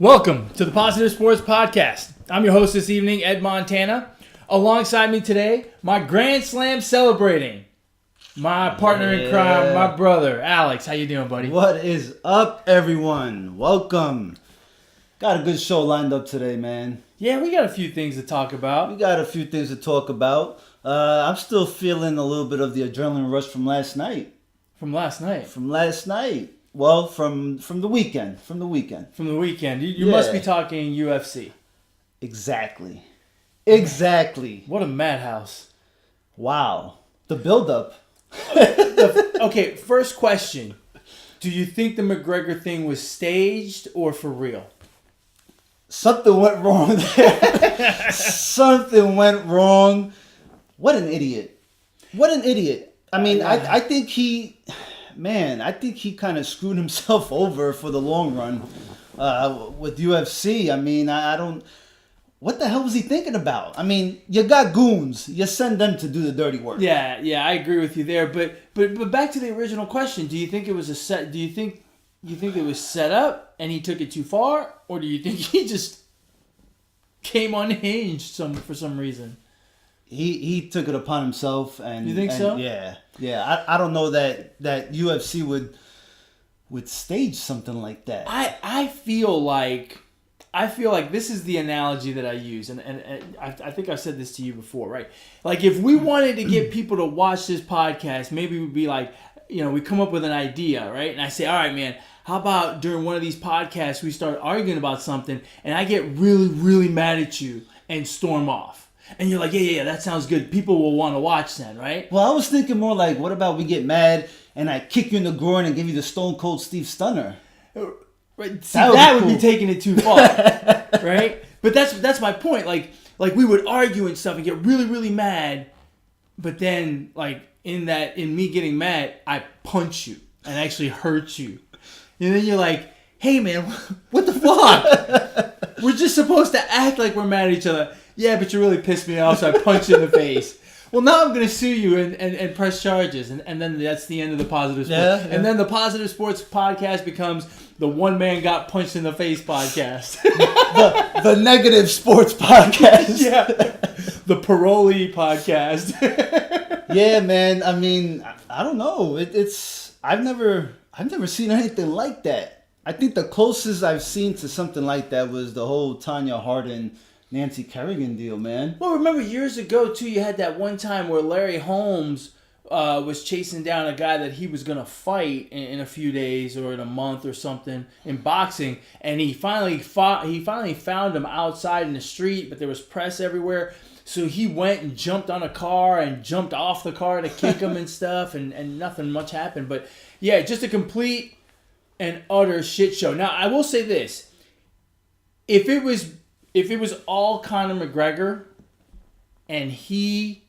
Welcome to the Positive Sports Podcast. I'm your host this evening, Ed Montana. Alongside me today, my Grand Slam celebrating, my partner in crime, my brother, Alex. How you doing, buddy? What is up, everyone? Welcome. Got a good show lined up today, man. Yeah, we got a few things to talk about. I'm still feeling a little bit of the adrenaline rush from last night. From last night? Well, from the weekend. You must be talking UFC. Exactly. What a madhouse. Wow. The build-up. Okay, first question. Do you think the McGregor thing was staged or for real? Something went wrong there. Something went wrong. What an idiot. I mean, I think he kind of screwed himself over for the long run with UFC. I mean, I don't... What the hell was he thinking about? I mean, you got goons. You send them to do the dirty work. Yeah, I agree with you there. But back to the original question. Do you think it was a set? Do you think it was set up and he took it too far, or do you think he just came unhinged for some reason? He took it upon himself, and you think so? Yeah. I don't know that UFC would stage something like that. I feel like this is the analogy that I use, and I think I've said this to you before, right? Like, if we wanted to get people to watch this podcast, maybe we'd be like, we come up with an idea, right? And I say, all right, man, how about during one of these podcasts we start arguing about something, and I get really, really mad at you and storm off. And you're like, yeah, that sounds good. People will want to watch then, right? Well, I was thinking more like, what about we get mad and I kick you in the groin and give you the Stone Cold Steve Stunner? Right. See, that would be taking it too far, right? But that's my point. Like we would argue and stuff and get really, really mad, but then in me getting mad, I punch you and actually hurt you, and then you're like, hey man, what the fuck? We're just supposed to act like we're mad at each other. Yeah, but you really pissed me off, so I punched you in the face. Well, now I'm going to sue you and press charges, and then that's the end of the Positive Sports. Yeah. And then the Positive Sports Podcast becomes the One Man Got Punched in the Face podcast. the Negative Sports Podcast. Yeah. The Parolee Podcast. Yeah, man. I mean, I don't know. I've never seen anything like that. I think the closest I've seen to something like that was the whole Tanya Hardin, Nancy Kerrigan deal, man. Well, remember years ago, too, you had that one time where Larry Holmes was chasing down a guy that he was going to fight in a few days or in a month or something in boxing, and he finally found him outside in the street, but there was press everywhere. So he went and jumped on a car and jumped off the car to kick him and stuff, and nothing much happened. But yeah, just a complete and utter shit show. Now, I will say this. If it was all Conor McGregor and he,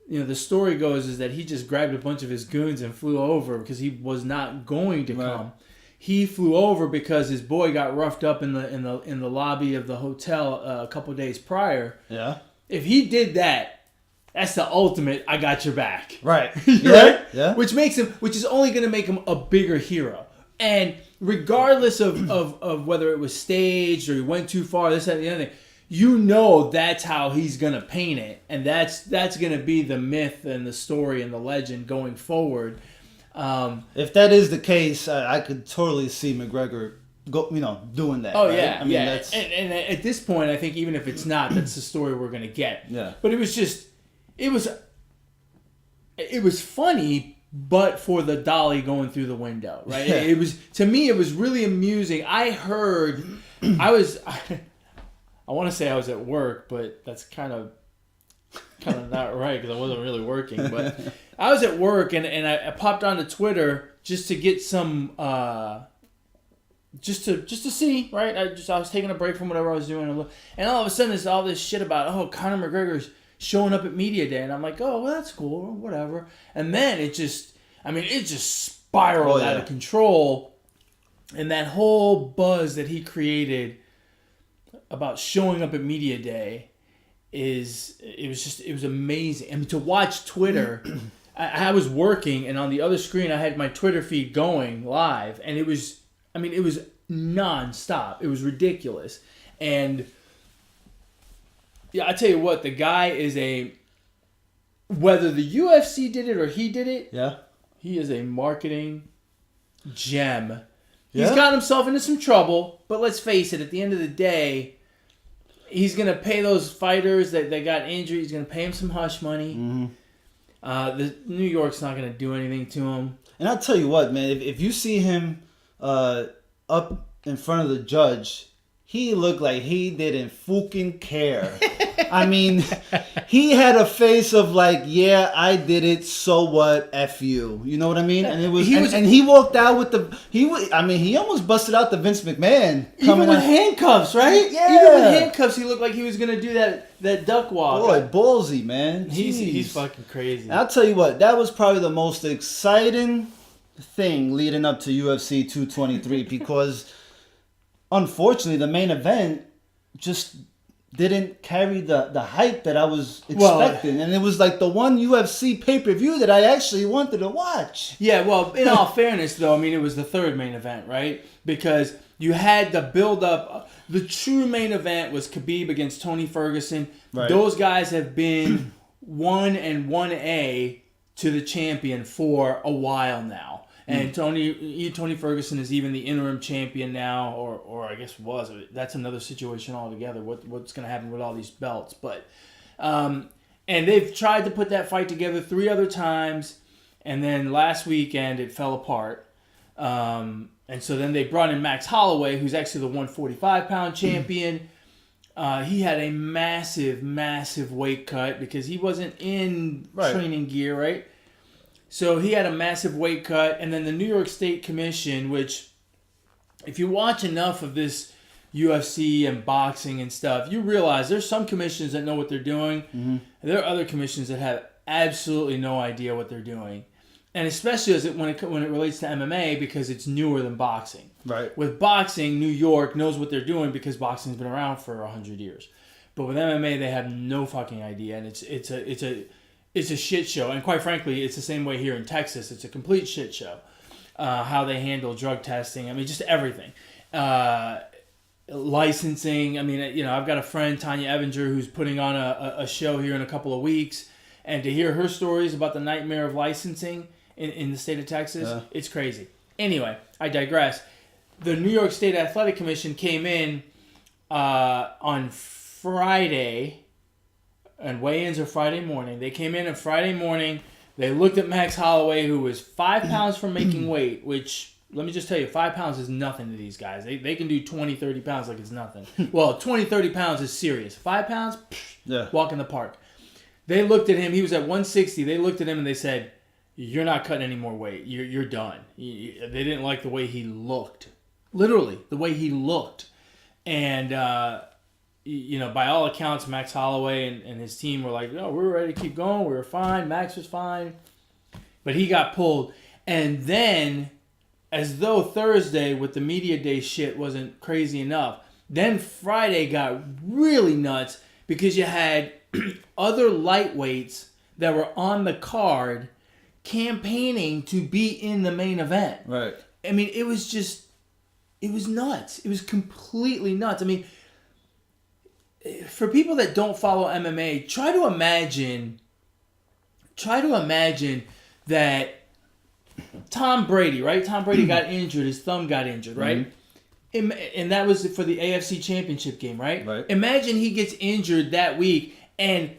the story goes is that he just grabbed a bunch of his goons and flew over because he was not going to come. He flew over because his boy got roughed up in the lobby of the hotel a couple of days prior. Yeah. If he did that, that's the ultimate I got your back. Right. Right? Yeah. Which is only going to make him a bigger hero. And regardless of whether it was staged or he went too far, this, that, and the other thing, that's how he's going to paint it. And that's going to be the myth and the story and the legend going forward. If that is the case, I could totally see McGregor doing that. Oh, right? yeah. I mean, That's... And at this point, I think even if it's not, that's the story we're going to get. Yeah. But it was funny, but for the dolly going through the window, right? It was, to me, it was really amusing. I want to say I was at work, but that's kind of not right because I wasn't really working. But I was at work and I popped onto Twitter just to get some, just to see, right? I was taking a break from whatever I was doing, and all of a sudden there's all this shit about Conor McGregor's showing up at Media Day, and I'm like, oh, well, that's cool, or whatever. And then it just spiraled out of control, and that whole buzz that he created about showing up at Media Day it was amazing. I mean, to watch Twitter, I was working, and on the other screen I had my Twitter feed going live, and it was nonstop. It was ridiculous. And yeah, I tell you what, the guy is whether the UFC did it or he did it, Yeah. he is a marketing gem. Yeah. He's got himself into some trouble, but let's face it, at the end of the day, he's going to pay those fighters that got injured. He's going to pay them some hush money. Mm-hmm. The New York's not going to do anything to him. And I'll tell you what, man, if you see him up in front of the judge, he looked like he didn't fucking care. I mean, he had a face of like, yeah, I did it, so what, F you. You know what I mean? And it was, and he walked out with he almost busted out the Vince McMahon. Even with handcuffs, right? Yeah. Even with handcuffs, he looked like he was going to do that duck walk. Boy, ballsy, man. He's fucking crazy. And I'll tell you what, that was probably the most exciting thing leading up to UFC 223 because unfortunately the main event just didn't carry the hype that I was expecting. And it was like the one UFC pay-per-view that I actually wanted to watch. Yeah, well, in all fairness, though, I mean, it was the third main event, right? Because you had the build-up. The true main event was Khabib against Tony Ferguson. Right. Those guys have been 1 and 1A to the champion for a while now. And Tony Ferguson is even the interim champion now, or I guess was. That's another situation altogether. What's going to happen with all these belts? But and they've tried to put that fight together 3 other times, and then last weekend it fell apart. And so then they brought in Max Holloway, who's actually the 145-pound champion. He had a massive weight cut because he wasn't in training gear, right? So he had a massive weight cut, and then the New York State Commission, which, if you watch enough of this UFC and boxing and stuff, you realize there's some commissions that know what they're doing, and there are other commissions that have absolutely no idea what they're doing, and especially when it relates to MMA because it's newer than boxing. Right. With boxing, New York knows what they're doing because boxing's been around for 100 years, but with MMA they have no fucking idea, and it's a shit show, and quite frankly, it's the same way here in Texas. It's a complete shit show. How they handle drug testing. I mean, just everything. Licensing. I mean, I've got a friend, Tanya Evinger, who's putting on a show here in a couple of weeks, and to hear her stories about the nightmare of licensing in the state of Texas, it's crazy. Anyway, I digress. The New York State Athletic Commission came in on Friday. And weigh-ins are Friday morning. They came in on Friday morning. They looked at Max Holloway, who was 5 pounds from making weight, which, let me just tell you, 5 pounds is nothing to these guys. They can do 20, 30 pounds like it's nothing. Well, 20, 30 pounds is serious. 5 pounds, walk in the park. They looked at him. He was at 160. They looked at him and they said, you're not cutting any more weight. You're done. They didn't like the way he looked. Literally, the way he looked. And by all accounts, Max Holloway and his team were like, no, we were ready to keep going. We were fine. Max was fine. But he got pulled. And then, as though Thursday with the media day shit wasn't crazy enough, then Friday got really nuts because you had other lightweights that were on the card campaigning to be in the main event. Right. I mean, it was nuts. It was completely nuts. I mean, for people that don't follow MMA, try to imagine that Tom Brady, right? Tom Brady got injured. His thumb got injured, right? Mm-hmm. And that was for the AFC Championship game, right? Right. Imagine he gets injured that week and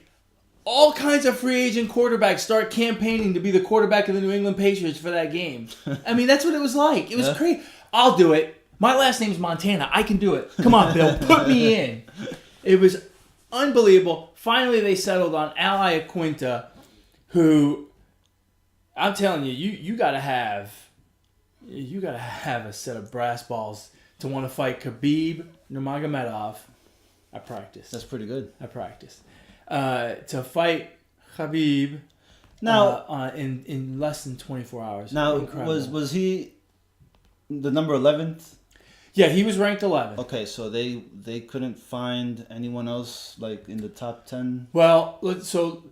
all kinds of free agent quarterbacks start campaigning to be the quarterback of the New England Patriots for that game. I mean, that's what it was like. It was crazy. I'll do it. My last name's Montana. I can do it. Come on, Bill. Put me in. It was unbelievable. Finally, they settled on Ali Aquinta, who, I'm telling you, you gotta have a set of brass balls to want to fight Khabib Nurmagomedov. I practiced. That's pretty good. I practiced. To fight Khabib now in less than 24 hours. Now, Incredible. was he the number 11th? Yeah, he was ranked 11th. Okay, so they couldn't find anyone else like in the top 10? Well, so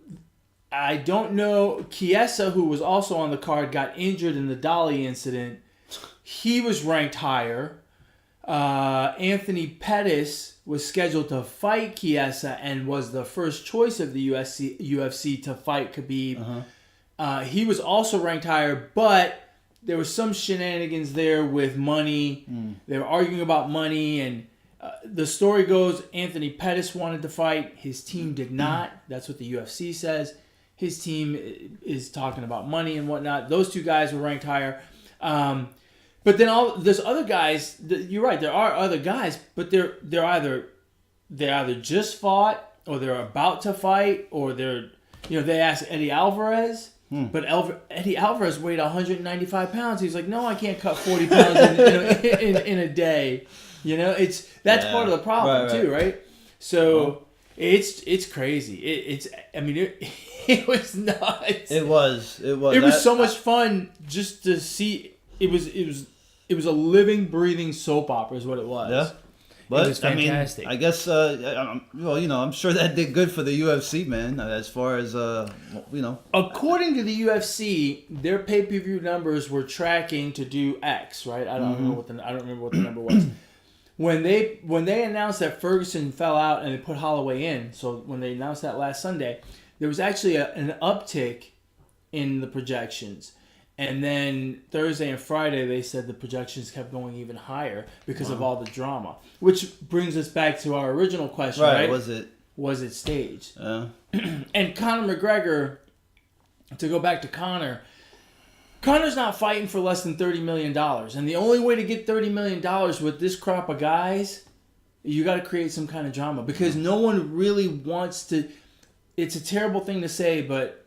I don't know. Chiesa, who was also on the card, got injured in the Dolly incident. He was ranked higher. Anthony Pettis was scheduled to fight Chiesa and was the first choice of the UFC to fight Khabib. He was also ranked higher, but there was some shenanigans there with money. They were arguing about money, and the story goes Anthony Pettis wanted to fight. His team did not. That's what the UFC says. His team is talking about money and whatnot. Those two guys were ranked higher. But then there's other guys. You're right. There are other guys, but they're either just fought, or they're about to fight, or they asked Eddie Alvarez, but Eddie Alvarez weighed 195 pounds. He's like, no, I can't cut 40 pounds in a day. That's part of the problem too, right? So it's crazy. It was nuts. It was. It was so much fun just to see. It was a living, breathing soap opera is what it was. Yeah. But, it was fantastic. I guess, I'm sure that did good for the UFC, man, as far as, According to the UFC, their pay-per-view numbers were tracking to do X, right? I don't remember what the number was. When they announced that Ferguson fell out and they put Holloway in, so when they announced that last Sunday, there was actually an uptick in the projections. And then Thursday and Friday, they said the projections kept going even higher because of all the drama. Which brings us back to our original question, right? Was it staged? And Conor McGregor, to go back to Conor's not fighting for less than $30 million. And the only way to get $30 million with this crop of guys, you got to create some kind of drama. Because no one really wants to... It's a terrible thing to say, but...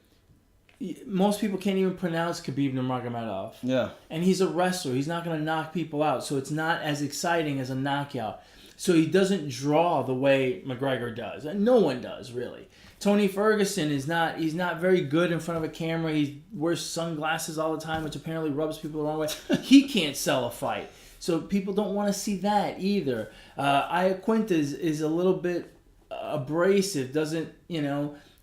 Most people can't even pronounce Khabib Nurmagomedov. Yeah. And he's a wrestler. He's not going to knock people out. So it's not as exciting as a knockout. So he doesn't draw the way McGregor does. And no one does, really. Tony Ferguson he's not very good in front of a camera. He wears sunglasses all the time, which apparently rubs people the wrong way. He can't sell a fight. So people don't want to see that either. Iaquinta is a little bit abrasive, doesn't,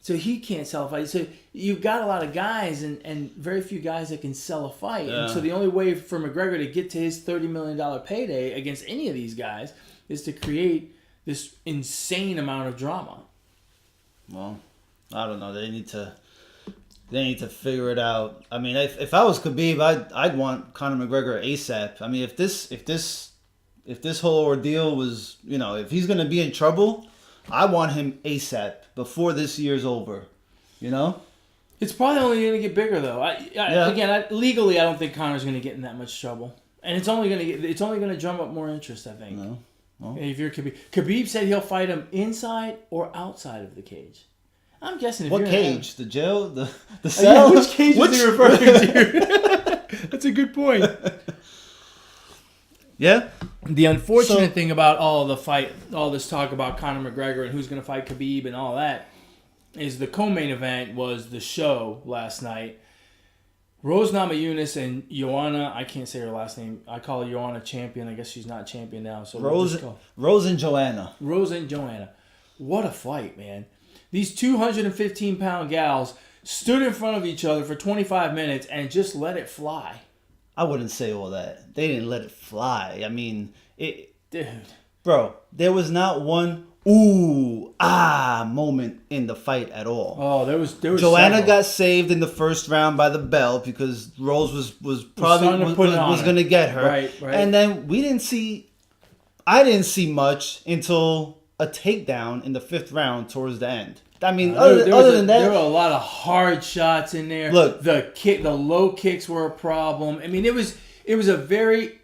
so he can't sell a fight. So you've got a lot of guys and very few guys that can sell a fight. Yeah. And so the only way for McGregor to get to his $30 million payday against any of these guys is to create this insane amount of drama. Well, I don't know. They need to figure it out. I mean, if I was Khabib, I'd want Conor McGregor ASAP. I mean, if this whole ordeal was, if he's going to be in trouble, I want him ASAP before this year's over. It's probably only going to get bigger though. Legally, I don't think Conor's going to get in that much trouble, and it's only going to drum up more interest. I think. No. Well, if you're Khabib said he'll fight him inside or outside of the cage. I'm guessing. What cage? The jail? The cell? Which cage is he referring to? That's a good point. Yeah. The unfortunate thing about all this talk about Conor McGregor and who's going to fight Khabib and all that, is the co-main event was the show last night. Rose Namajunas and Joanna, I can't say her last name. I call her Joanna Champion. I guess she's not champion now. So Rose and Joanna. Rose and Joanna. What a fight, man. These 215-pound gals stood in front of each other for 25 minutes and just let it fly. I wouldn't say all that. They didn't let it fly. I mean, Dude. Bro, there was not one ooh, moment in the fight at all. Oh, there was Joanna several. got saved in the first round by the belt because Rose was going to get her. Right. And then I didn't see much until a takedown in the 5th round towards the end. I mean, other than that, there were a lot of hard shots in there. Look, the low kicks were a problem. I mean, it was a very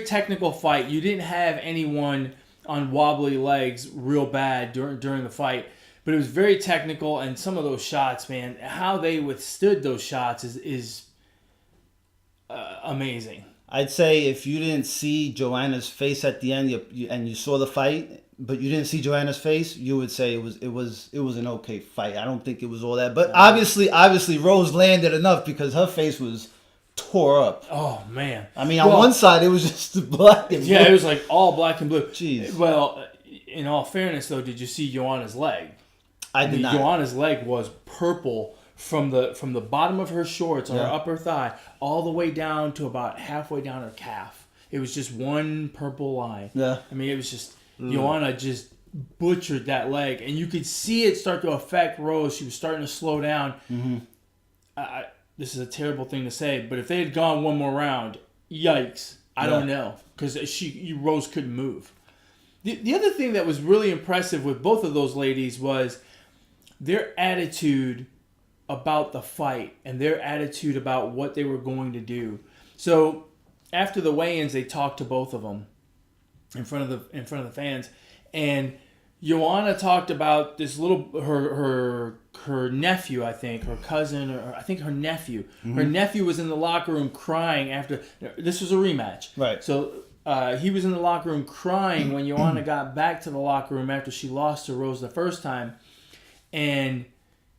technical fight. You didn't have anyone on wobbly legs real bad during the fight, but it was very technical. And some of those shots, man, how they withstood those shots is amazing. I'd say if you didn't see Joanna's face at the end and you saw the fight, but you didn't see Joanna's face, you would say it was an okay fight. I don't think it was all that, but obviously Rose landed enough because her face was tore up. Oh man! I mean, on one side it was just black and blue. Yeah, it was like all black and blue. Jeez. Well, in all fairness, though, did you see Joanna's leg? I did not. Joanna's leg was purple from the bottom of her shorts on her upper thigh all the way down to about halfway down her calf. it was just one purple line. Yeah. I mean, it was just Joanna just butchered that leg, and you could see it start to affect Rose. She was starting to slow down. Mm-hmm. This is a terrible thing to say, but if they had gone one more round, yikes! I don't know, because Rose couldn't move. The other thing that was really impressive with both of those ladies was their attitude about the fight and their attitude about what they were going to do. So after the weigh-ins, they talked to both of them in front of the fans, and Joanna talked about this her nephew, I think, her cousin, or I think her nephew. Mm-hmm. Her nephew was in the locker room crying after this was a rematch. Right. So he was in the locker room crying when Joanna got back to the locker room after she lost to Rose the first time, and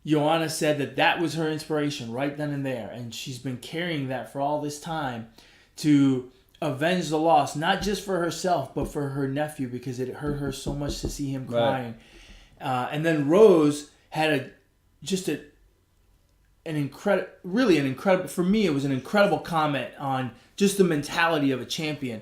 Joanna said that was her inspiration right then and there, and she's been carrying that for all this time to avenge the loss, not just for herself, but for her nephew, because it hurt her so much to see him crying. Right. And then Rose had an incredible, for me, it was an incredible comment on just the mentality of a champion.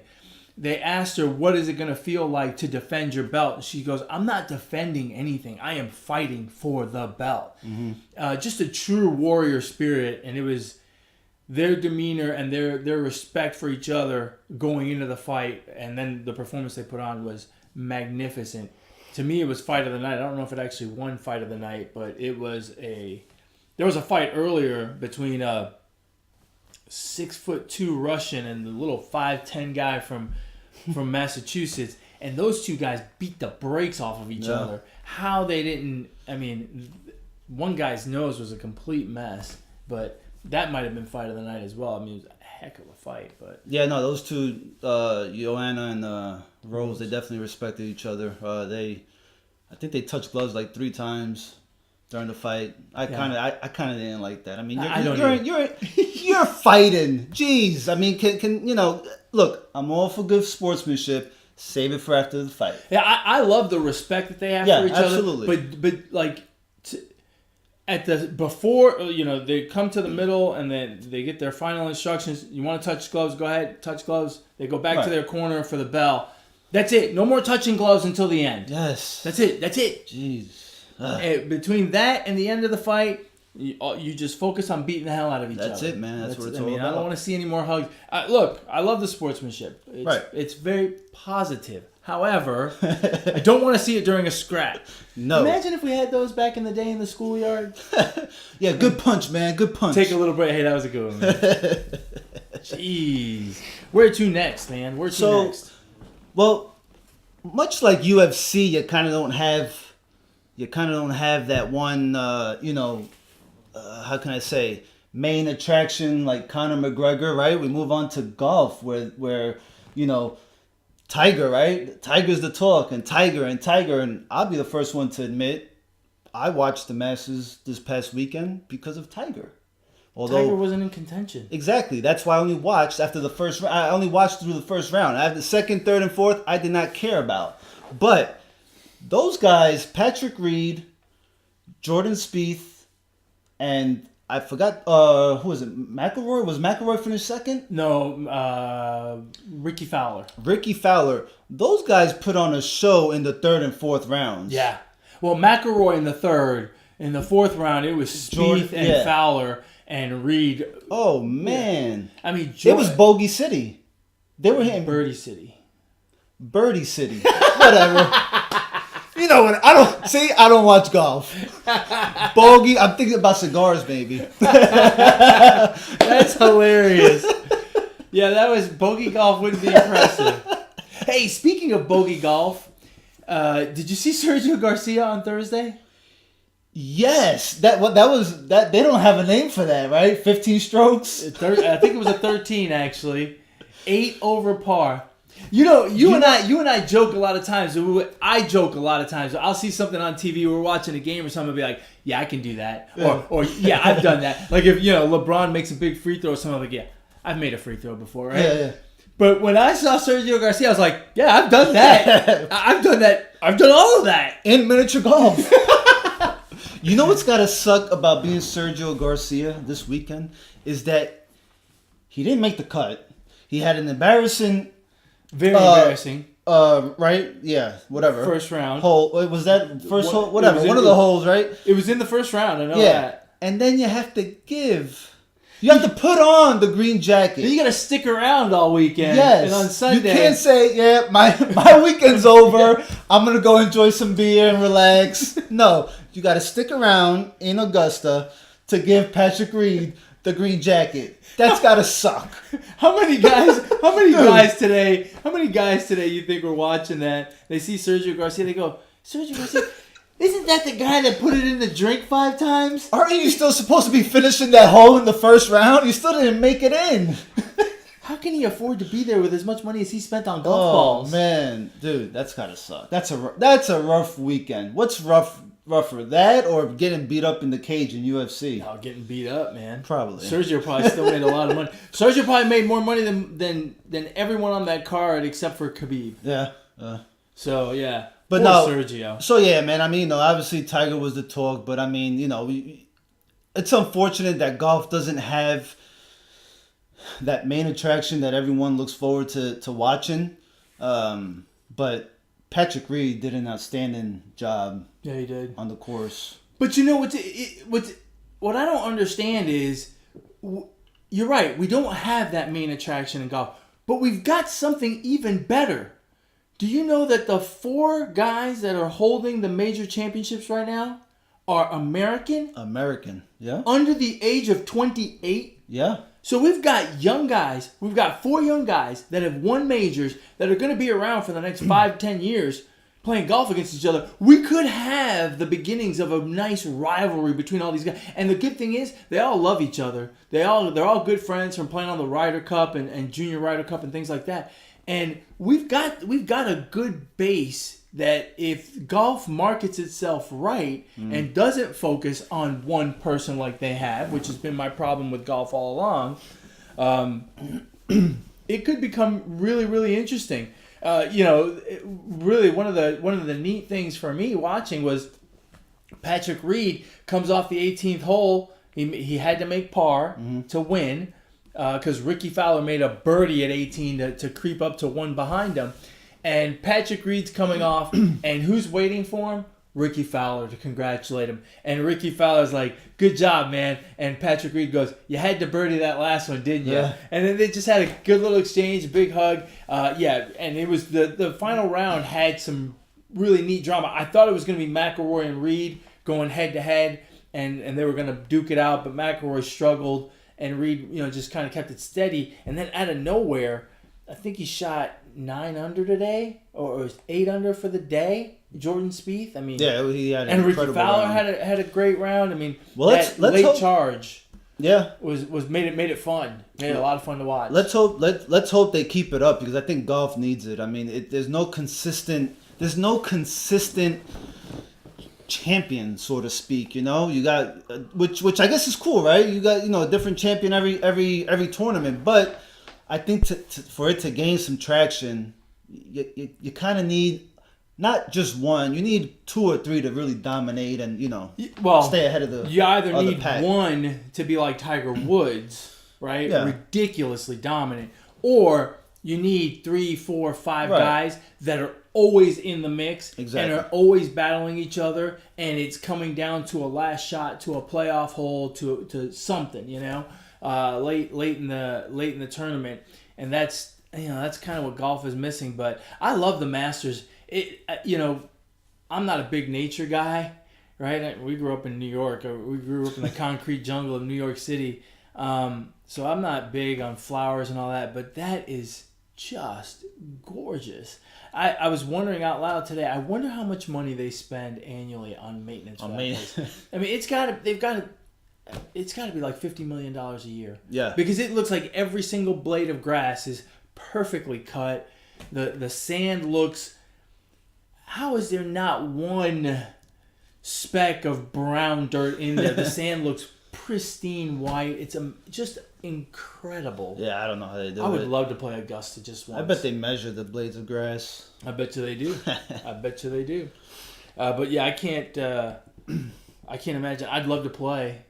They asked her, what is it going to feel like to defend your belt? And she goes, I'm not defending anything. I am fighting for the belt. Mm-hmm. Just a true warrior spirit, and it was their demeanor and their respect for each other going into the fight, and then the performance they put on was magnificent. To me, it was fight of the night. I don't know if it actually won fight of the night, but there was a fight earlier between a 6'2" Russian and the little 5'10" guy from Massachusetts, and those two guys beat the brakes off of each other. How they didn't, I mean, one guy's nose was a complete mess, but that might have been fight of the night as well. I mean, it was a heck of a fight. But yeah, no, those two, Joanna and Rose, they definitely respected each other. I think they touched gloves like 3 times during the fight. I kind of didn't like that. I mean, you're fighting. Jeez, I mean, can you know? Look, I'm all for good sportsmanship. Save it for after the fight. Yeah, I love the respect that they have for each absolutely. other. But like. Before, they come to the middle and then they get their final instructions. You want to touch gloves? Go ahead, touch gloves. They go back to their corner for the bell. That's it. No more touching gloves until the end. Yes. That's it. Jeez. Between that and the end of the fight, you just focus on beating the hell out of each other. That's it, man. That's what it's all about. I don't want to see any more hugs. Look, I love the sportsmanship. It's very positive. However, I don't want to see it during a scrap. No. Imagine if we had those back in the day in the schoolyard. Yeah, good punch, man. Good punch. Take a little break. Hey, that was a good one, man. Jeez. Where to next, man? Where to next? Well, much like UFC, you kind of don't have that one, how can I say, main attraction like Conor McGregor, right? We move on to golf where Tiger, right? Tiger's the talk, and Tiger, and I'll be the first one to admit I watched the Masters this past weekend because of Tiger. Although Tiger wasn't in contention. Exactly. That's why I only watched after the first round. I only watched through the first round. I have the second, third, and fourth I did not care about. But those guys, Patrick Reed, Jordan Spieth, and I forgot, who was it? McIlroy? Was McIlroy finished second? No, Ricky Fowler. Ricky Fowler. Those guys put on a show in the third and fourth rounds. Yeah. Well, McIlroy in the third. In the fourth round, it was Spieth and Fowler and Reed. Oh, man. Yeah. I mean, it was Bogey City. They were hitting Birdie City. Birdie City. Whatever. You know what? I don't watch golf. Bogey, I'm thinking about cigars, baby. That's hilarious. Yeah, that was bogey golf wouldn't be impressive. Hey, speaking of bogey golf, did you see Sergio Garcia on Thursday? Yes, that was that. They don't have a name for that, right? 15 strokes. I think it was a 13 actually. 8 over par. You and I joke a lot of times. I joke a lot of times. I'll see something on TV. We're watching a game or something. I'll be like, "Yeah, I can do that," or "Yeah, I've done that." Like if LeBron makes a big free throw or something, I'm like, "Yeah, I've made a free throw before, right?" Yeah. But when I saw Sergio Garcia, I was like, "Yeah, I've done that. I've done that. I've done all of that in miniature golf." You know what's gotta suck about being Sergio Garcia this weekend is that he didn't make the cut. He had an embarrassing Very embarrassing. Right? Yeah, whatever. First round. Hole. Was that first hole? It Whatever. was One of the holes, right? It was in the first round. I know Yeah. that. And then you have to give. You have to put on the green jacket. Then you got to stick around all weekend. Yes. And on Sunday. You can't say, yeah, my weekend's over. I'm going to go enjoy some beer and relax. No. You got to stick around in Augusta to give Patrick Reed the green jacket. That's got to suck. How many guys today you think were watching that? They see Sergio Garcia, they go, Sergio Garcia, isn't that the guy that put it in the drink 5 times? Aren't you still supposed to be finishing that hole in the first round? You still didn't make it in. How can he afford to be there with as much money as he spent on golf balls? Oh, man. Dude, that's got to suck. That's a rough weekend. What's rougher, that or getting beat up in the cage in UFC? Oh, getting beat up, man. Probably. Sergio probably still made a lot of money. Sergio probably made more money than everyone on that card except for Khabib. Yeah. So, yeah. But poor no, Sergio. So, yeah, man, I mean, obviously Tiger was the talk, but I mean, it's unfortunate that golf doesn't have that main attraction that everyone looks forward to watching. But Patrick Reed did an outstanding job. Yeah, he did. On the course. But you know what I don't understand is, you're right, we don't have that main attraction in golf, but we've got something even better. Do you know that the 4 guys that are holding the major championships right now are American? American, yeah. Under the age of 28? Yeah. So we've got young guys. We've got 4 young guys that have won majors that are going to be around for the next 5-10 years playing golf against each other. We could have the beginnings of a nice rivalry between all these guys. And the good thing is, they all love each other. They're all good friends from playing on the Ryder Cup and Junior Ryder Cup and things like that. And we've got a good base that if golf markets itself right and doesn't focus on one person like they have, which has been my problem with golf all along, it could become really, really interesting. Really one of the neat things for me watching was Patrick Reed comes off the 18th hole. He had to make par to win because Ricky Fowler made a birdie at 18 to creep up to 1 behind him. And Patrick Reed's coming off, and who's waiting for him? Ricky Fowler to congratulate him. And Ricky Fowler's like, good job, man. And Patrick Reed goes, you had to birdie that last one, didn't you? Yeah. And then they just had a good little exchange, a big hug. And it was the final round had some really neat drama. I thought it was going to be McElroy and Reed going head-to-head, and they were going to duke it out, but McElroy struggled, and Reed just kind of kept it steady. And then out of nowhere, I think he shot 9 under today, or it was 8 under for the day. Jordan Spieth, I mean, yeah, he had an and Ricky incredible Fowler round. had a great round. I mean, let's late hope, charge, yeah, was made it fun, made it a lot of fun to watch. Let's hope they keep it up because I think golf needs it. I mean, there's no consistent champion, so to speak. You got which I guess is cool, right? You got a different champion every tournament, but I think for it to gain some traction, you kind of need not just one. You need 2 or 3 to really dominate and stay ahead of the. You either need pack. one to be like Tiger Woods, right? Yeah. Ridiculously dominant, or you need 3, 4, 5 Right. guys that are always in the mix Exactly. and are always battling each other, and it's coming down to a last shot, to a playoff hole, to something, late in the tournament, and that's kind of what golf is missing. But I love the Masters. I'm not a big nature guy, right? We grew up in New York. We grew up in the concrete jungle of New York City. So I'm not big on flowers and all that, but that is just gorgeous. I was wondering out loud today, I wonder how much money they spend annually on maintenance. I mean, it's got to be like $50 million a year. Yeah. Because it looks like every single blade of grass is perfectly cut. The sand looks... How is there not one speck of brown dirt in there? The sand looks pristine white. It's just incredible. Yeah, I don't know how they do it. I would love to play Augusta just once. I bet they measure the blades of grass. I bet you they do. But yeah, I can't imagine. I'd love to play.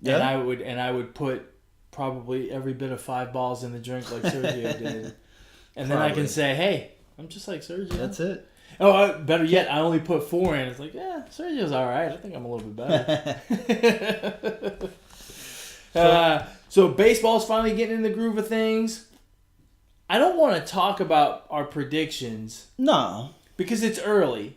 Yeah. And I would put probably every bit of 5 balls in the drink like Sergio did. And then I can say, hey, I'm just like Sergio. That's it. Oh, better yet, I only put 4 in. It's like, yeah, Sergio's all right. I think I'm a little bit better. So baseball's finally getting in the groove of things. I don't want to talk about our predictions. No. Because it's early.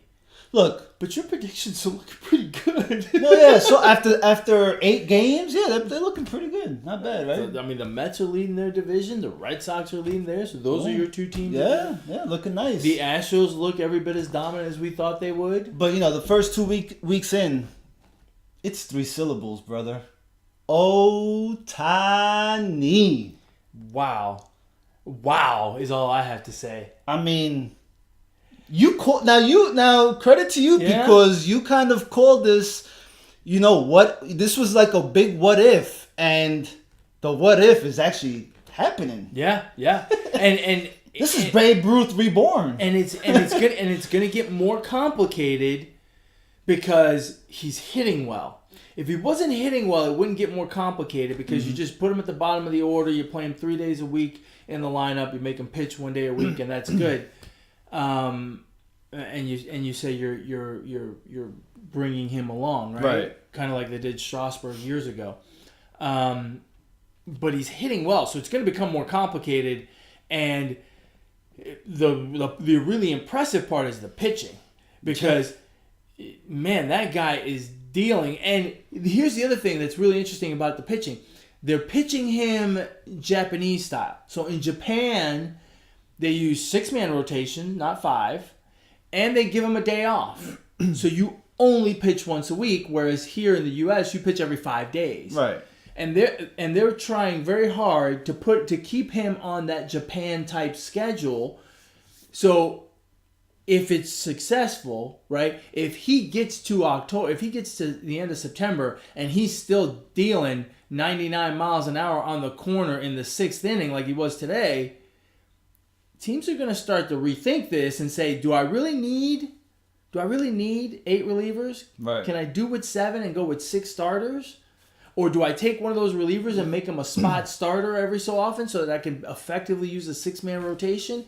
Look. But your predictions are looking pretty good. No, yeah. So after 8 games, yeah, they're looking pretty good. Not bad, right? So, I mean, the Mets are leading their division. The Red Sox are leading theirs. So those are your 2 teams. Yeah, looking nice. The Astros look every bit as dominant as we thought they would. But, the first 2 weeks in, it's 3 syllables, brother. Otani. Wow. Wow is all I have to say. I mean, now credit to you because you kind of called this, this was like a big what if, and the what if is actually happening. Yeah. And this is Babe Ruth reborn. And it's gonna get more complicated because he's hitting well. If he wasn't hitting well, it wouldn't get more complicated because you just put him at the bottom of the order. You play him 3 days a week in the lineup. You make him pitch 1 day a week, and that's good. And you say you're bringing him along, right? Kind of like they did Strasburg years ago. But he's hitting well, so it's going to become more complicated. And the really impressive part is the pitching, because man, that guy is dealing. And here's the other thing that's really interesting about the pitching. They're pitching him Japanese style. So in Japan, they use 6-man rotation, not 5, and they give him a day off. So you only pitch once a week, whereas here in the U.S. you pitch every 5 days. Right. And they're trying very hard to keep him on that Japan type schedule. So if it's successful, right? If he gets to October, if he gets to the end of September and he's still dealing 99 miles an hour on the corner in the 6th inning like he was today, teams are going to start to rethink this and say, do I really need 8 relievers? Right. Can I do with 7 and go with 6 starters? Or do I take one of those relievers and make him a spot starter every so often so that I can effectively use a 6-man rotation?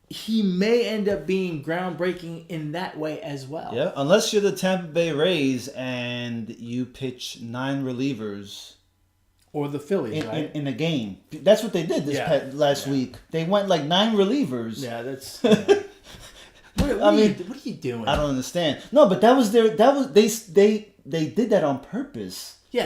He may end up being groundbreaking in that way as well. Yeah, unless you're the Tampa Bay Rays and you pitch 9 relievers. Or the Phillies, right? In a game. That's what they did last week. They went like 9 relievers. Yeah, that's... What are you doing? I don't understand. No, but they did that on purpose. Yeah,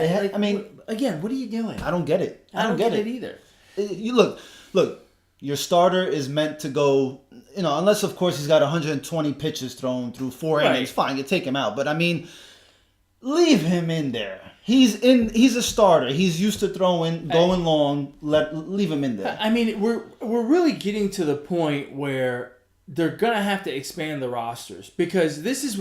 again, what are you doing? I don't get it. I don't get it either. You look, your starter is meant to go, unless of course he's got 120 pitches thrown through 4 innings, fine, you take him out. But I mean, leave him in there. He's a starter. He's used to throwing, going long. Leave him in there. I mean, we're really getting to the point where they're gonna have to expand the rosters, because this is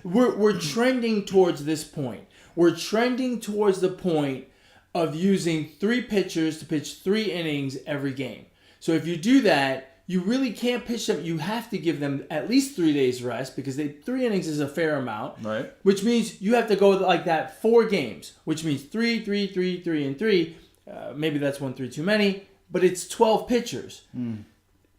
we're trending towards this point. We're trending towards the point of using 3 pitchers to pitch 3 innings every game. So if you do that, you really can't pitch them. You have to give them at least 3 days rest, because 3 innings is a fair amount. Right. Which means you have to go like that 4 games, which means 3, 3, 3, 3, and 3. Maybe that's 1 3 too many, but it's 12 pitchers.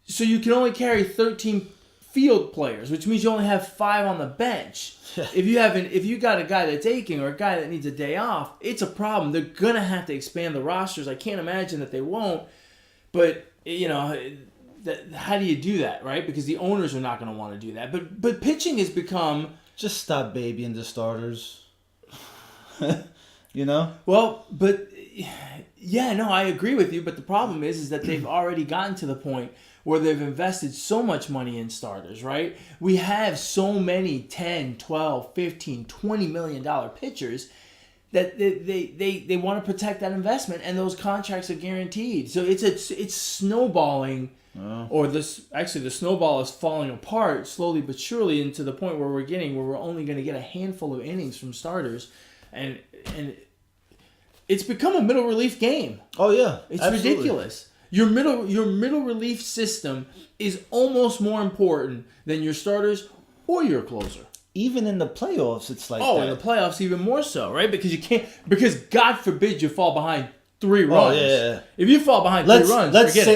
So you can only carry 13 field players, which means you only have 5 on the bench. If you got a guy that's aching or a guy that needs a day off, it's a problem. They're gonna have to expand the rosters. I can't imagine that they won't, but how do you do that, right? Because the owners are not going to want to do that. But pitching has become... Just stop babying the starters. Well, but... Yeah, no, I agree with you. But the problem is that they've already gotten to the point where they've invested so much money in starters, right? We have so many 10, 12, 15, $20 million pitchers that they want to protect that investment, and those contracts are guaranteed. So it's snowballing, or the snowball is falling apart slowly but surely into the point where we're only going to get a handful of innings from starters, and it's become a middle relief game. Oh yeah, it's absolutely ridiculous. Your middle relief system is almost more important than your starters or your closer. Even in the playoffs, it's like in the playoffs, even more so, right? Because God forbid you fall behind 3 runs. Yeah. If you fall behind 3 runs,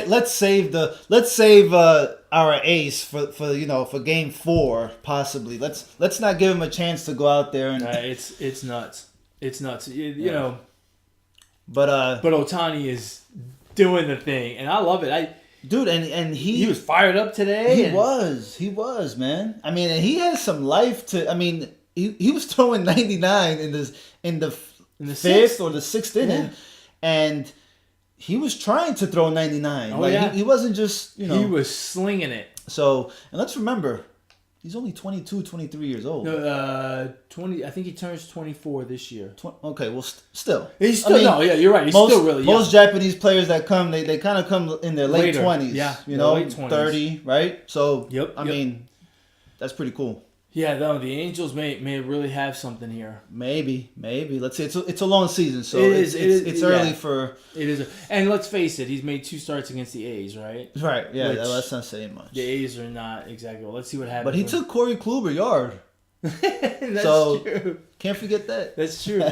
let's save our ace for game 4 possibly. Let's not give him a chance to go out there and. It's nuts. It's nuts. You know. But Ohtani is doing the thing, and I love it. Dude, and he was fired up today. He was, man. I mean, and he has some life to. I mean, he was throwing 99 in the 5th or the 6th inning, and he was trying to throw 99. He wasn't just he was slinging it. So, and let's remember, he's only 22, 23 years old. No, 20. I think he turns 24 this year. Okay, well, still. He's still, you're right. He's still really young. Most Japanese players that come, they kind of come in their late 20s. Yeah, late 20s. 30, right? So, I mean, that's pretty cool. Yeah, no, the Angels may really have something here. Maybe. Let's see. It's a long season, so it's early for. It is, and let's face it, he's made 2 starts against the A's, right? Right. Yeah, that's not saying much. The A's are not exactly. Well, let's see what happens. But he took Corey Kluber yard. That's true. Can't forget that. That's true.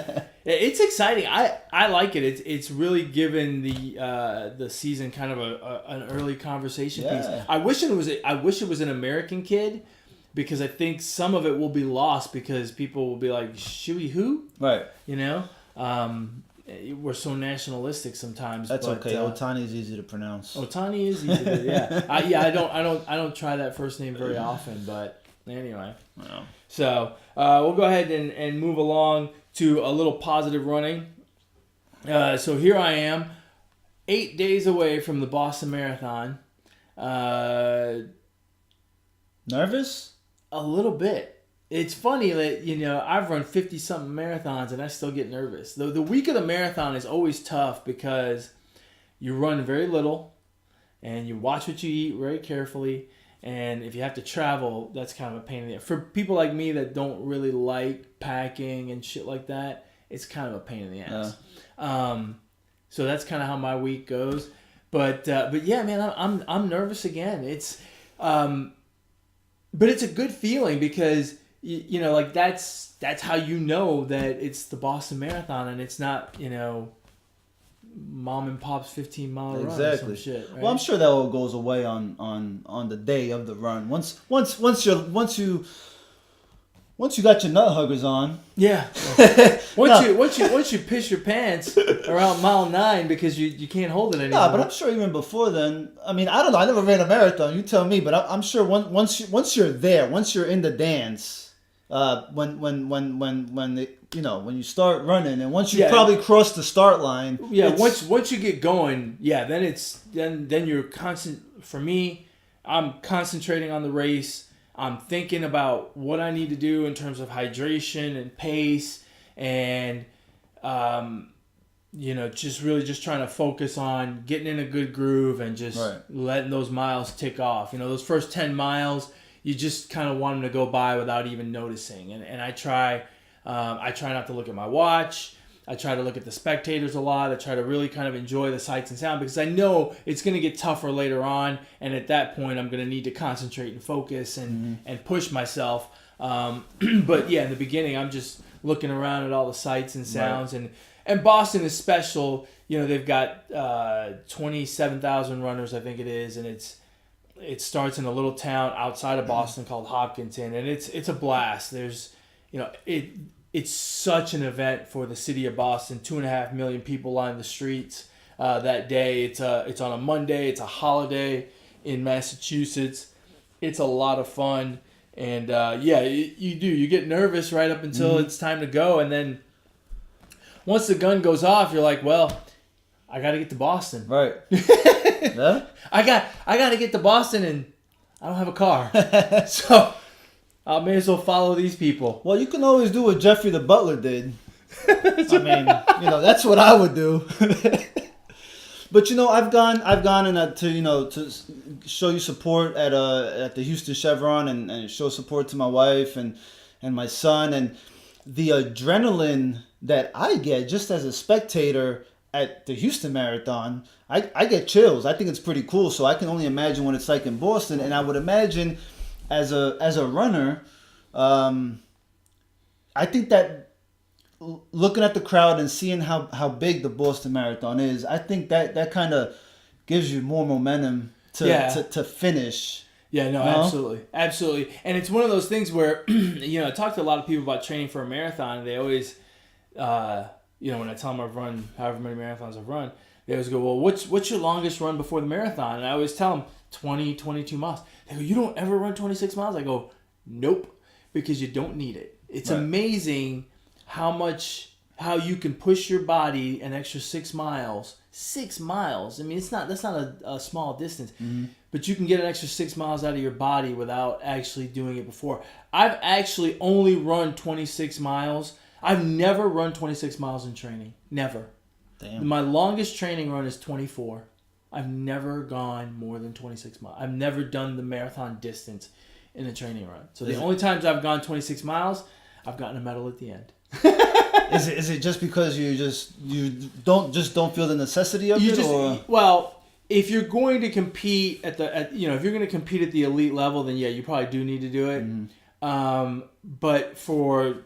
It's exciting. I like it. It's really given the season kind of an early conversation piece. I wish it was an American kid. Because I think some of it will be lost because people will be like, Shuey who? Right. We're so nationalistic sometimes. That's okay. Ohtani is easy to pronounce. Ohtani is easy to, I don't try that first name very often, but anyway. Wow. So we'll go ahead and move along to a little positive running. So here I am, 8 days away from the Boston Marathon. Nervous? A little bit. It's funny that, I've run 50-something marathons and I still get nervous. The week of the marathon is always tough because you run very little and you watch what you eat very carefully. And if you have to travel, that's kind of a pain in the ass. For people like me that don't really like packing and shit like that, it's kind of a pain in the ass. So that's kind of how my week goes. But yeah, man, I'm nervous again. It's but it's a good feeling because that's how that it's the Boston Marathon and it's not mom and pop's 15-mile run or some shit. Right? Well, I'm sure that all goes away on the day of the run. Once you got your nut huggers on. Yeah. Once you piss your pants around mile 9 because you can't hold it anymore. No, but I'm sure even before then. I mean, I don't know. I never ran a marathon. You tell me. But I'm sure once you're there, once you're in the dance, when you start running, and once you probably cross the start line. Yeah. Once you get going, then you're constant. For me, I'm concentrating on the race. I'm thinking about what I need to do in terms of hydration and pace and, just trying to focus on getting in a good groove and just letting those miles tick off. Those first 10 miles, you just kind of want them to go by without even noticing. And I try not to look at my watch. I try to look at the spectators a lot. I try to really kind of enjoy the sights and sound because I know it's going to get tougher later on. And at that point, I'm going to need to concentrate and focus and push myself. But yeah, in the beginning, I'm just looking around at all the sights and sounds. Right. And Boston is special. They've got 27,000 runners, I think it is. And it starts in a little town outside of Boston called Hopkinton. And it's a blast. There's, it's such an event for the city of Boston. 2.5 million people line the streets that day. It's on a Monday. It's a holiday in Massachusetts. It's a lot of fun. And you do. You get nervous right up until it's time to go. And then once the gun goes off, you're like, well, I got to get to Boston. Right. Yeah? I got to get to Boston and I don't have a car. So I may as well follow these people. Well, you can always do what Jeffrey the Butler did. I mean, that's what I would do. But I've gone to show you support at the Houston Chevron and show support to my wife and my son, and the adrenaline that I get just as a spectator at the Houston Marathon, I get chills. I think it's pretty cool. So I can only imagine what it's like in Boston, and I would imagine as a runner, I think that looking at the crowd and seeing how big the Boston Marathon is, I think that kind of gives you more momentum to finish. Yeah, no, absolutely. Absolutely. And it's one of those things where, I talk to a lot of people about training for a marathon, and they always, when I tell them I've run however many marathons I've run, they always go, well, what's your longest run before the marathon? And I always tell them 20, 22 miles. They go, you don't ever run 26 miles? I go, nope, because you don't need it. It's amazing how you can push your body an extra 6 miles. 6 miles. I mean, that's not a small distance. Mm-hmm. But you can get an extra 6 miles out of your body without actually doing it before. I've actually only run 26 miles. I've never run 26 miles in training. Never. Damn. My longest training run is 24. I've never gone more than 26 miles. I've never done the marathon distance in a training run. So the only times I've gone 26 miles, I've gotten a medal at the end. Is it just because you don't feel the necessity of it? Or? Well, if you're going to compete if you're going to compete at the elite level, then yeah, you probably do need to do it. Mm-hmm. But for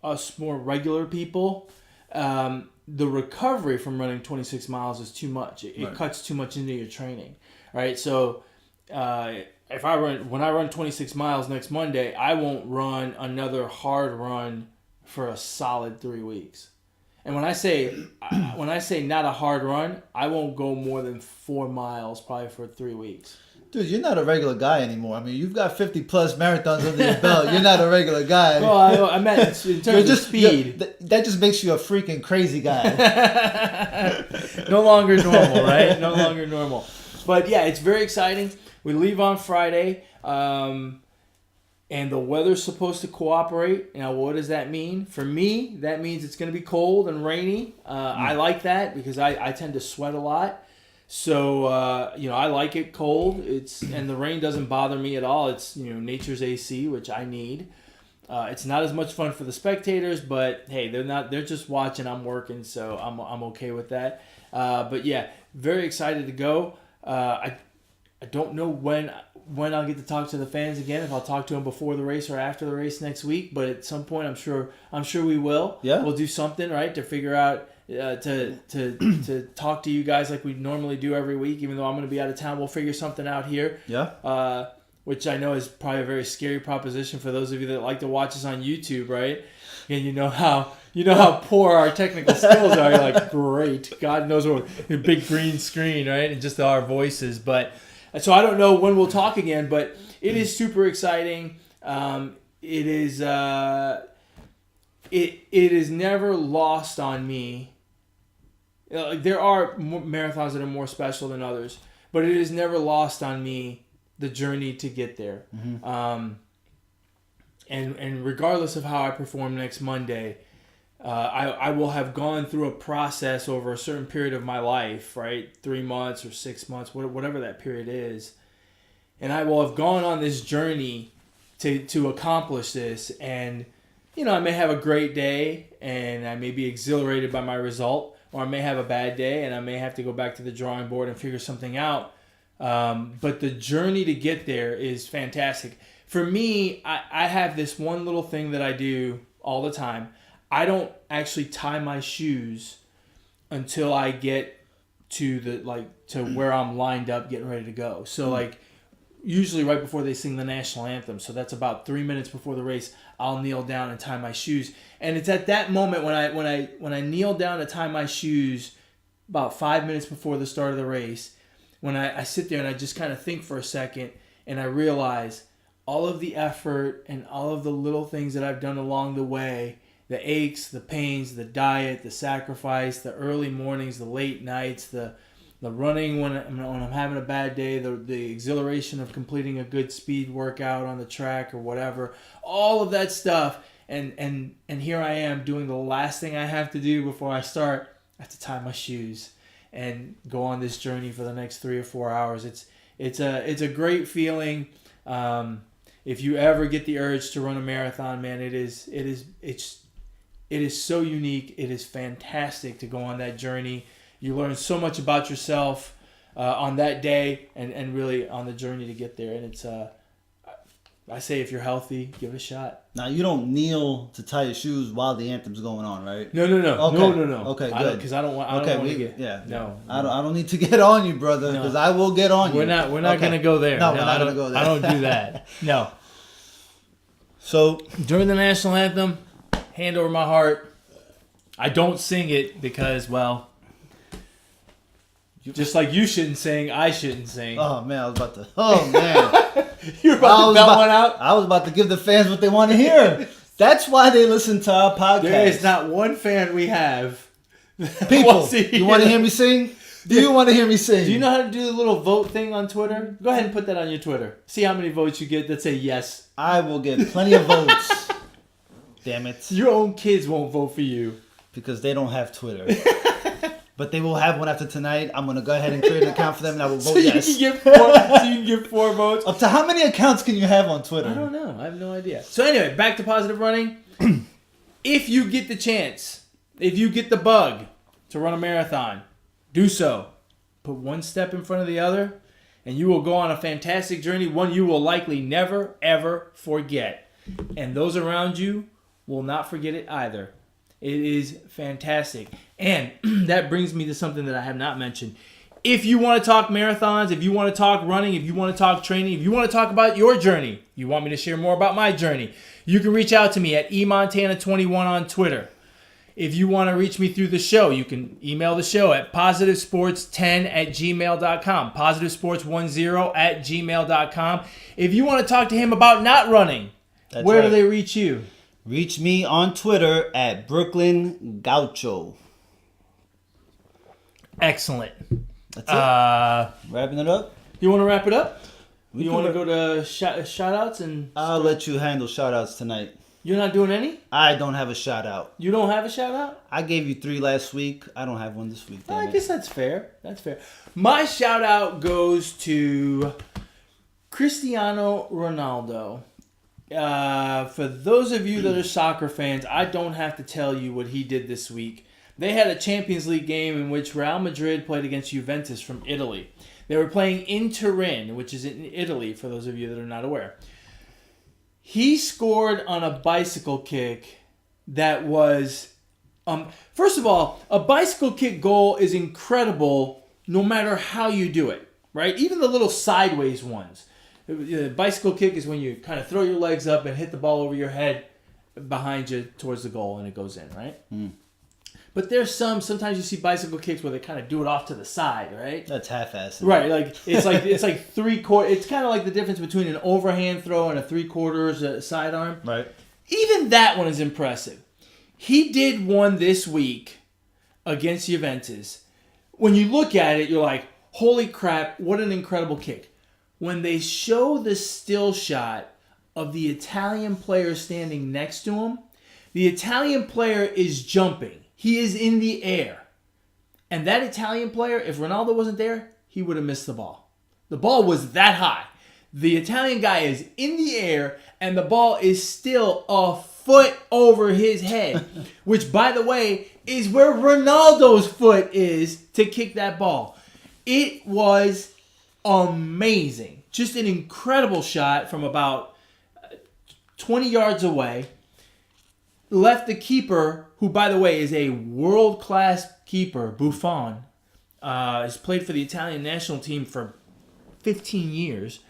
us more regular people, the recovery from running 26 miles is too much. It cuts too much into your training. All right, so when I run 26 miles next Monday, I won't run another hard run for a solid 3 weeks. And when I say not a hard run, I won't go more than 4 miles probably for 3 weeks. Dude, you're not a regular guy anymore. I mean, you've got 50 plus marathons under your belt. You're not a regular guy. Well, I meant in terms of speed. That just makes you a freaking crazy guy. No longer normal, right? No longer normal. But yeah, it's very exciting. We leave on Friday, and the weather's supposed to cooperate. Now, what does that mean? For me, that means it's going to be cold and rainy. I like that because I tend to sweat a lot. So, I like it cold. And the rain doesn't bother me at all. It's, nature's AC, which I need. It's not as much fun for the spectators, but hey, they're just watching. I'm working, so I'm okay with that. But yeah, very excited to go. I don't know when I'll get to talk to the fans again, if I'll talk to them before the race or after the race next week, but at some point I'm sure we will. Yeah. We'll do something, right, to figure out to talk to you guys like we normally do every week, even though I'm going to be out of town. We'll figure something out here. Yeah. Which I know is probably a very scary proposition for those of you that like to watch us on YouTube, right? And you know how poor our technical skills are. You're like, great, God knows what, a big green screen, right? And just our voices. But so I don't know when we'll talk again, but it is super exciting. It is never lost on me. There are marathons that are more special than others, but it is never lost on me the journey to get there. Mm-hmm. And regardless of how I perform next Monday, I will have gone through a process over a certain period of my life, right? 3 months or 6 months, whatever that period is. And I will have gone on this journey to accomplish this. And, I may have a great day and I may be exhilarated by my result, or I may have a bad day and I may have to go back to the drawing board and figure something out. But the journey to get there is fantastic. For me, I have this one little thing that I do all the time. I don't actually tie my shoes until I get to where I'm lined up getting ready to go. So usually right before they sing the national anthem. So that's about 3 minutes before the race. I'll kneel down and tie my shoes. And it's at that moment when I kneel down to tie my shoes, about 5 minutes before the start of the race, when I sit there and I just kind of think for a second and I realize all of the effort and all of the little things that I've done along the way, the aches, the pains, the diet, the sacrifice, the early mornings, the late nights, the running when I'm having a bad day, the exhilaration of completing a good speed workout on the track or whatever, all of that stuff. And here I am doing the last thing I have to do before I start. I have to tie my shoes and go on this journey for the next 3 or 4 hours. It's a great feeling. If you ever get the urge to run a marathon, man, it is so unique. It is fantastic to go on that journey. You learn so much about yourself on that day and really on the journey to get there. And I say if you're healthy, give it a shot. Now, you don't kneel to tie your shoes while the anthem's going on, right? No. Okay. No. Okay, good. Because I don't want to get... Yeah. No. I don't need to get on you, brother, because I will get on you. We're not going to go there. No, we're not going to go there. I don't do that. No. So, during the national anthem, hand over my heart. I don't sing it because, well, just like you shouldn't sing, I shouldn't sing. oh, man, I was about to... Oh, man. You were about to belt one out? I was about to give the fans what they want to hear. That's why they listen to our podcast. There is not one fan we have. People, you want to hear me sing? Do you want to hear me sing? Do you know how to do the little vote thing on Twitter? Go ahead and put that on your Twitter. See how many votes you get that say yes. I will get plenty of votes. Damn it. Your own kids won't vote for you. Because they don't have Twitter. But they will have one after tonight. I'm going to go ahead and create an account for them and I will vote yes. You can get 4 votes. Up to how many accounts can you have on Twitter? I don't know. I have no idea. So anyway, back to positive running. If you get the chance, if you get the bug to run a marathon, do so. Put one step in front of the other, and you will go on a fantastic journey, one you will likely never, ever forget. And those around you will not forget it either. It is fantastic. And that brings me to something that I have not mentioned. If you want to talk marathons, if you want to talk running, if you want to talk training, if you want to talk about your journey, you want me to share more about my journey, you can reach out to me at eMontana21 on Twitter. If you want to reach me through the show, you can email the show at positivesports10@gmail.com, positivesports10@gmail.com. If you want to talk to him about not running, where do they reach you? Reach me on Twitter at Brooklyn Gaucho. Excellent. That's it. Wrapping it up? You want to wrap it up? You want to go to shoutouts and... I'll let you handle shoutouts tonight. You're not doing any? I don't have a shout out. You don't have a shout out? I gave you 3 last week. I don't have one this week. I guess that's fair. That's fair. My shout out goes to Cristiano Ronaldo. For those of you that are soccer fans, I don't have to tell you what he did this week. They had a Champions League game in which Real Madrid played against Juventus from Italy. They were playing in Turin, which is in Italy, for those of you that are not aware. He scored on a bicycle kick that was... first of all, a bicycle kick goal is incredible no matter how you do it, right? Even the little sideways ones. The bicycle kick is when you kind of throw your legs up and hit the ball over your head behind you towards the goal and it goes in, right? Mm. But there's sometimes you see bicycle kicks where they kind of do it off to the side, right? That's half-assed. Right, it's like 3/4. It's kind of like the difference between an overhand throw and a 3/4 sidearm. Right. Even that one is impressive. He did one this week against Juventus. When you look at it, you're like, holy crap, what an incredible kick. When they show the still shot of the Italian player standing next to him, the Italian player is jumping. He is in the air. And that Italian player, if Ronaldo wasn't there, he would have missed the ball. The ball was that high. The Italian guy is in the air, and the ball is still a foot over his head, which, by the way, is where Ronaldo's foot is to kick that ball. It was amazing. Just an incredible shot from about 20 yards away. Left the keeper, who, by the way, is a world-class keeper, Buffon, has played for the Italian national team for 15 years,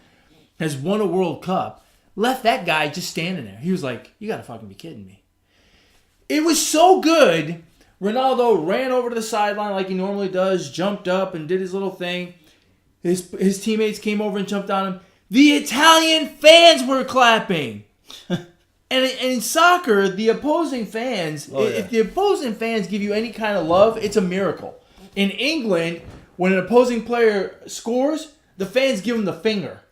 has won a World Cup, left that guy just standing there. He was like, you got to fucking be kidding me. It was so good, Ronaldo ran over to the sideline like he normally does, jumped up and did his little thing. His teammates came over and jumped on him. The Italian fans were clapping. And in soccer, the opposing fans, if the opposing fans give you any kind of love, it's a miracle. In England, when an opposing player scores, the fans give him the finger.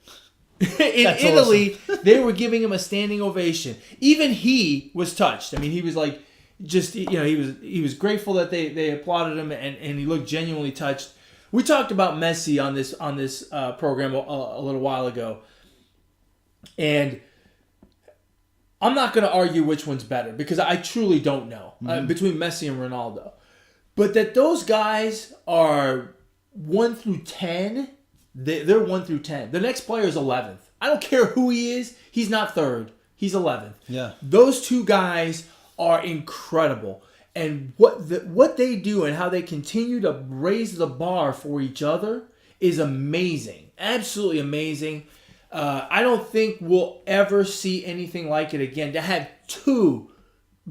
In That's Italy, awesome. they were giving him a standing ovation. Even he was touched. I mean, he was like, he was grateful that they applauded him, and he looked genuinely touched. We talked about Messi on this program a little while ago, and I'm not going to argue which one's better because I truly don't know between Messi and Ronaldo. But that those guys are 1 through 10, they're 1 through 10. The next player is 11th. I don't care who he is. He's not third. He's 11th. Yeah. Those two guys are incredible. And what they do and how they continue to raise the bar for each other is amazing. Absolutely amazing. I don't think we'll ever see anything like it again. To have two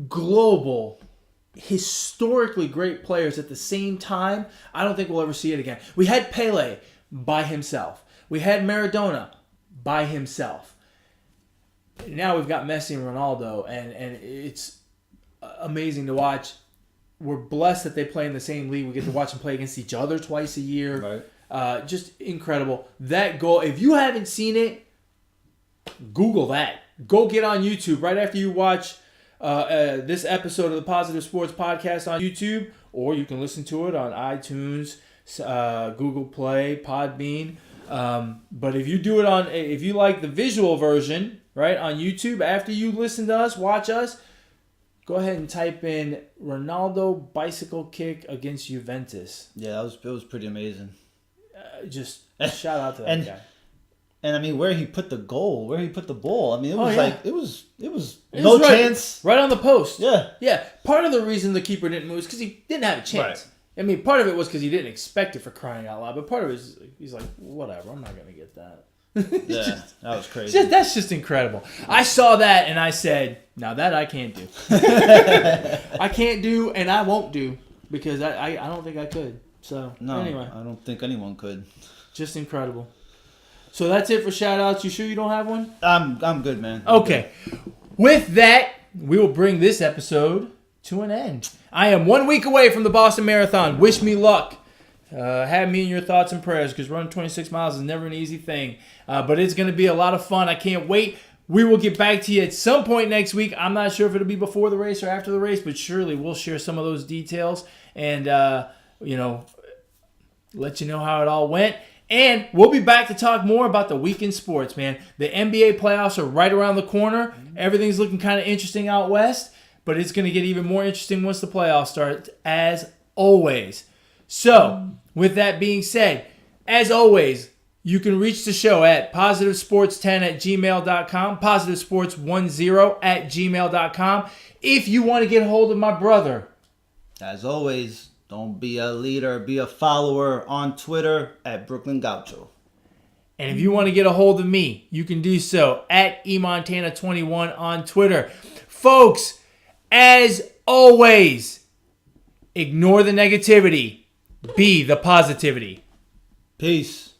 global, historically great players at the same time, I don't think we'll ever see it again. We had Pele by himself. We had Maradona by himself. Now we've got Messi and Ronaldo, and it's amazing to watch. We're blessed that they play in the same league. We get to watch them play against each other twice a year. Right. Just incredible. That goal, if you haven't seen it, Google that. Go get on YouTube right after you watch this episode of the Positive Sports Podcast on YouTube, or you can listen to it on iTunes, Google Play, Podbean. But if you do it if you like the visual version, right, on YouTube, after you listen to us, watch us, go ahead and type in Ronaldo bicycle kick against Juventus. Yeah, it was pretty amazing. Just shout out to that guy. And I mean, where he put the goal, where he put the ball. I mean, it was it was no chance. Right on the post. Yeah. Yeah. Part of the reason the keeper didn't move is because he didn't have a chance. Right. I mean, part of it was because he didn't expect it, for crying out loud. But part of it is he's like, whatever, I'm not going to get that. Yeah, that was crazy. That's just incredible. I saw that and I said, now that I can't do. I can't do and I won't do because I don't think I could. So, anyway. I don't think anyone could. Just incredible. So that's it for shout-outs. You sure you don't have one? I'm good, man. Okay. With that, we will bring this episode to an end. I am 1 week away from the Boston Marathon. Wish me luck. Have me in your thoughts and prayers, because running 26 miles is never an easy thing. But it's going to be a lot of fun. I can't wait. We will get back to you at some point next week. I'm not sure if it'll be before the race or after the race, but surely we'll share some of those details and, let you know how it all went. And we'll be back to talk more about the week in sports, man. The NBA playoffs are right around the corner. Everything's looking kind of interesting out west, but it's going to get even more interesting once the playoffs start, as always. So, with that being said, as always, you can reach the show at positivesports10@gmail.com, positivesports10@gmail.com. If you want to get a hold of my brother. As always, don't be a leader, be a follower on Twitter at Brooklyn Gaucho. And if you want to get a hold of me, you can do so at eMontana21 on Twitter. Folks, as always, ignore the negativity. Be the positivity. Peace.